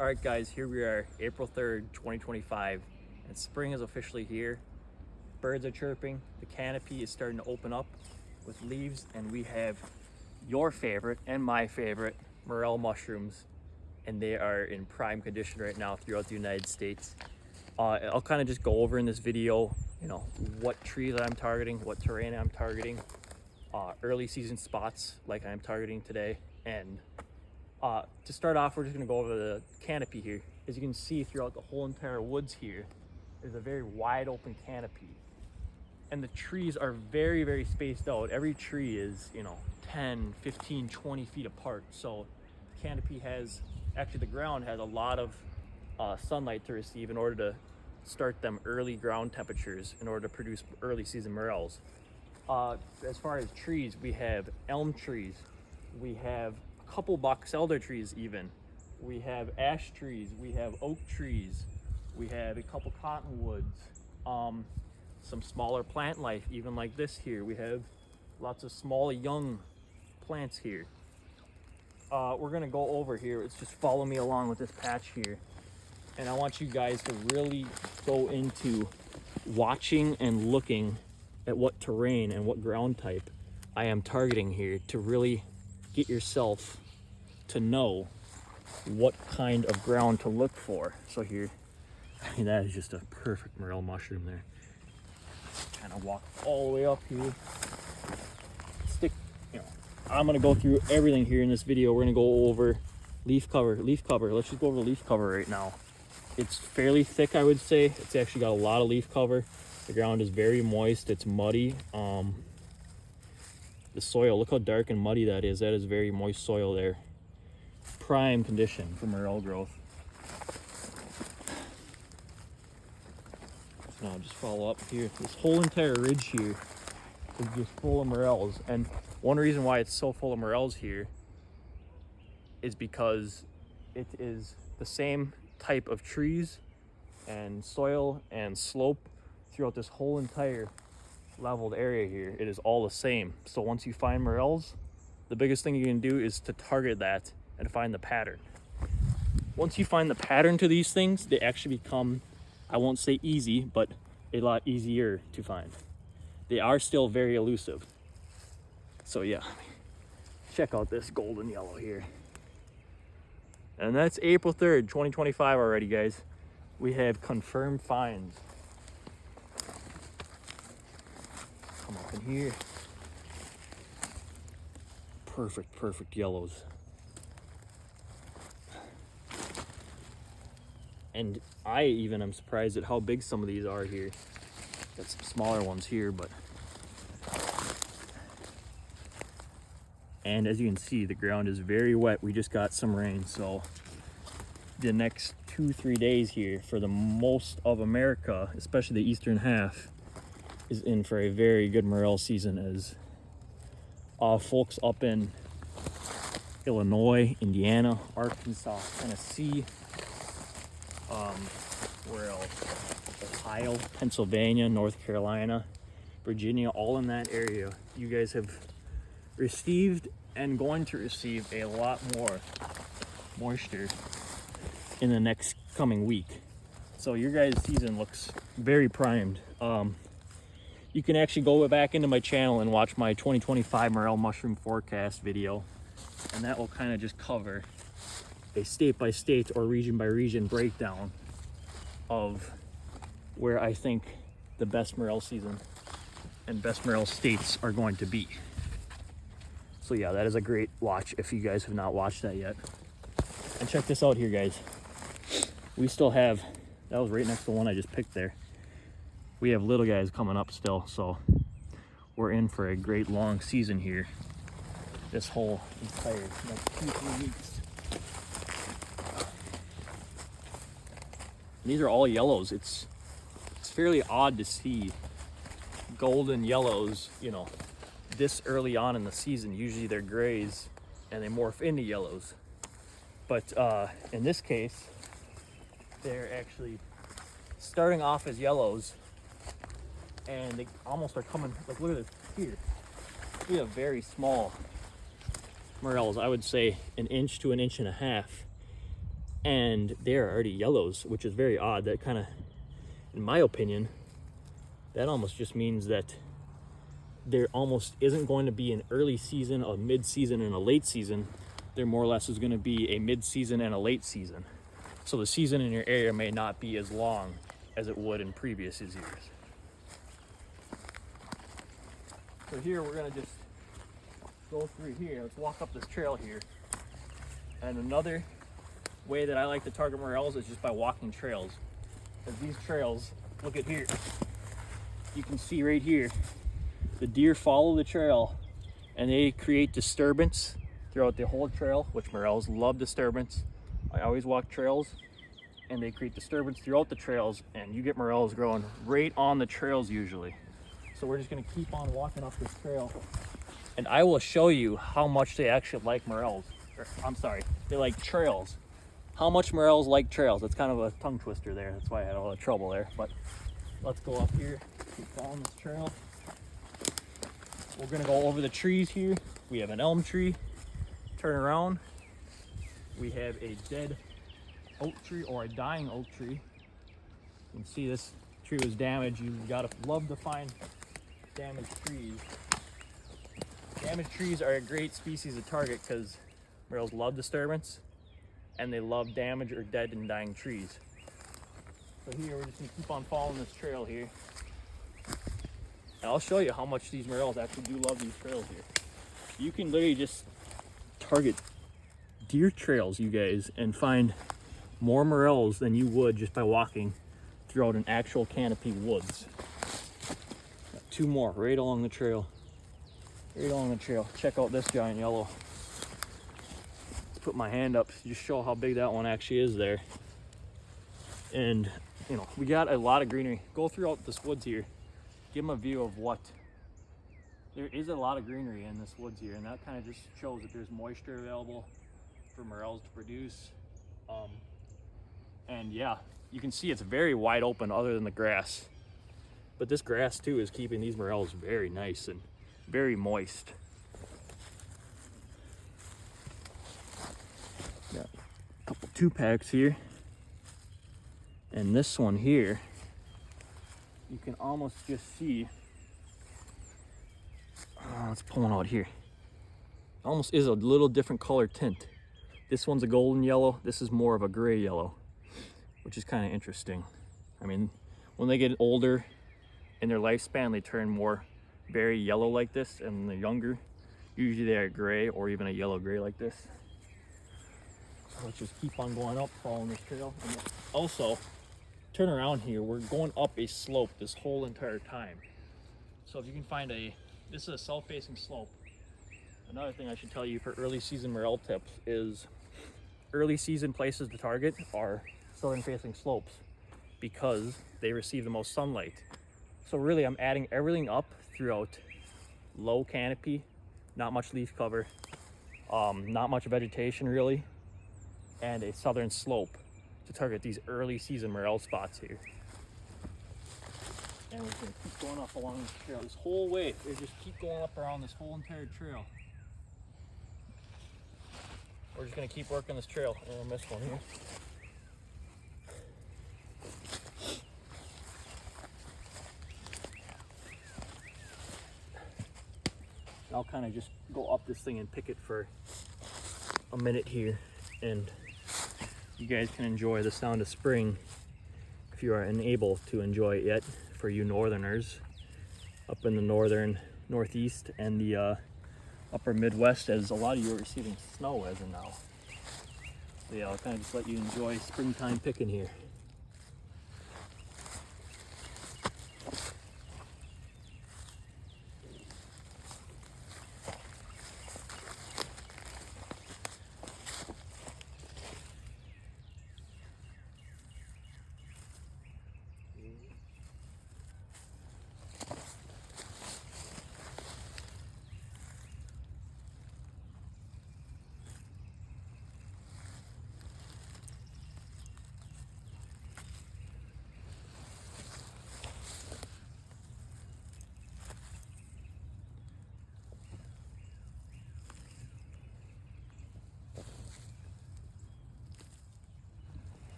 All right, guys, here we are, April 3rd, 2025, and spring is officially here. Birds are chirping, the canopy is starting to open up with leaves, and we have your favorite and my favorite morel mushrooms, and they are in prime condition right now throughout the United States. I'll kind of just go over in this video, what trees I'm targeting, what terrain I'm targeting, early season spots like I'm targeting today, and to start off, we're just going to go over the canopy here. As you can see throughout the whole entire woods here, there's a very wide open canopy. And the trees are very, very spaced out. Every tree is, 10, 15, 20 feet apart. So the canopy has, actually the ground has a lot of sunlight to receive in order to start them early ground temperatures in order to produce early season morels. As far as trees, we have elm trees. We have couple box elder trees even. We have ash trees, we have oak trees, we have a couple cottonwoods, some smaller plant life, even like this here. We have lots of small young plants here. We're gonna go over here. It's just follow me along with this patch here. And I want you guys to really go into watching and looking at what terrain and what ground type I am targeting here to really get yourself to know what kind of ground to look for. So here, that is just a perfect morel mushroom there. Kind of walk all the way up here. I'm gonna go through everything here in this video. We're gonna go over leaf cover. Let's just go over the leaf cover right now. It's fairly thick, I would say. It's actually got a lot of leaf cover. The ground is very moist, it's muddy. The soil, look how dark and muddy that is. That is very moist soil there. Prime condition for morel growth. So now just follow up here. This whole entire ridge here is just full of morels. And one reason why it's so full of morels here is because it is the same type of trees and soil and slope throughout this whole entire leveled area here. It is all the same. So once you find morels, the biggest thing you can do is to target that and find the pattern. Once you find the pattern to these things, they actually become, I won't say easy, but a lot easier to find. They are still very elusive. So yeah, check out this golden yellow here. And that's April 3rd, 2025 already, guys. We have confirmed finds. Come up in here. Perfect yellows. And I even am surprised at how big some of these are here. Got some smaller ones here, but. And as you can see, the ground is very wet. We just got some rain, so the next 2-3 days here for the most of America, especially the eastern half, is in for a very good morel season, as folks up in Illinois, Indiana, Arkansas, Tennessee, where else? Ohio, Pennsylvania, North Carolina, Virginia, all in that area. You guys have received and going to receive a lot more moisture in the next coming week. So your guys' season looks very primed. You can actually go back into my channel and watch my 2025 morel mushroom forecast video, and that will kind of just cover a state by state or region by region breakdown of where I think the best morel season and best morel states are going to be. So yeah, that is a great watch if you guys have not watched that yet. And check this out here, guys. We still have, that was right next to the one I just picked there. We have little guys coming up still, so we're in for a great long season here this whole entire next 2-3 weeks. These are all yellows. It's fairly odd to see golden yellows, this early on in the season. Usually they're grays and they morph into yellows. But in this case, they're actually starting off as yellows, and they almost are coming, like look at this here. We have very small morels, I would say 1 inch to 1.5 inches, and they are already yellows, which is very odd. That kind of, in my opinion, that almost just means that there almost isn't going to be an early season, a mid-season, and a late season. There more or less is going to be a mid-season and a late season. So the season in your area may not be as long as it would in previous years. So here we're going to just go through here. Let's walk up this trail here. And another way that I like to target morels is just by walking trails. Because these trails, look at here. You can see right here, the deer follow the trail and they create disturbance throughout the whole trail, which morels love disturbance. I always walk trails and they create disturbance throughout the trails, and you get morels growing right on the trails usually. So we're just gonna keep on walking up this trail and I will show you how much they actually like morels. Or, I'm sorry, they like trails. How much morels like trails. That's kind of a tongue twister there. That's why I had a lot of trouble there. But let's go up here, keep following this trail. We're gonna go over the trees here. We have an elm tree. Turn around. We have a dead oak tree or a dying oak tree. You can see this tree was damaged. You gotta love to find damaged trees. Damaged trees are a great species to target because morels love disturbance and they love damaged or dead and dying trees. So here we're just gonna keep on following this trail here. And I'll show you how much these morels actually do love these trails here. You can literally just target deer trails, you guys, and find more morels than you would just by walking throughout an actual canopy woods. Got two more right along the trail. Right along the trail. Check out this giant yellow. Let's put my hand up to just show how big that one actually is there. And, you know, we got a lot of greenery. Go throughout this woods here. Give them a view of what. There is a lot of greenery in this woods here, and that kind of just shows that there's moisture available for morels to produce. And yeah, you can see it's very wide open other than the grass. But this grass too is keeping these morels very nice and very moist. Got a couple 2-packs here. And this one here, you can almost just see, it's pulling out here. Almost is a little different color tint. This one's a golden yellow. This is more of a gray yellow, which is kind of interesting. I mean, when they get older in their lifespan, they turn more very yellow like this, and when they're younger, usually they are gray or even a yellow gray like this. So let's just keep on going up, following this trail. And also, turn around here, we're going up a slope this whole entire time. So if you can find this is a south-facing slope. Another thing I should tell you for early season morel tips is early season places to target are southern facing slopes because they receive the most sunlight. So really I'm adding everything up throughout low canopy, not much leaf cover, not much vegetation really, and a southern slope to target these early season morel spots here. And we're gonna keep going up along this trail this whole way. We just keep going up around this whole entire trail. We're just gonna keep working this trail. And we'll miss one here. I'll kind of just go up this thing and pick it for a minute here, and you guys can enjoy the sound of spring if you are unable to enjoy it yet. For you northerners up in the northeast and the upper Midwest, as a lot of you are receiving snow as of now. So yeah, I'll kind of just let you enjoy springtime picking here.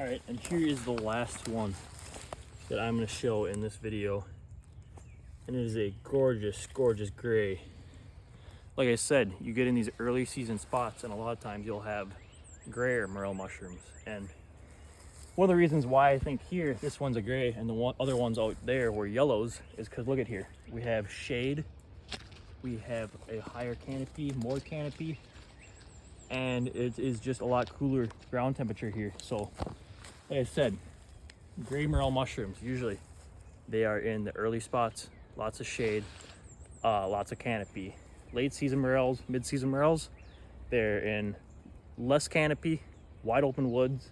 All right, and here is the last one that I'm gonna show in this video. And it is a gorgeous, gorgeous gray. Like I said, you get in these early season spots and a lot of times you'll have grayer morel mushrooms. And one of the reasons why I think here, this one's a gray and the other ones out there were yellows is because look at here. We have shade, we have a higher canopy, more canopy, and it is just a lot cooler ground temperature here. So like I said, gray morel mushrooms, usually they are in the early spots, lots of shade, lots of canopy. Late season morels, mid-season morels, they're in less canopy, wide open woods,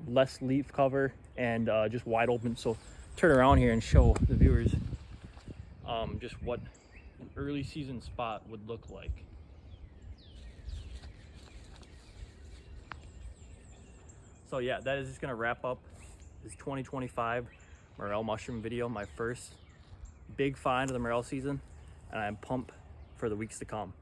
less leaf cover, and just wide open. So turn around here and show the viewers just what an early season spot would look like. So yeah, that is just gonna wrap up this 2025 morel mushroom video, my first big find of the morel season, and I'm pumped for the weeks to come.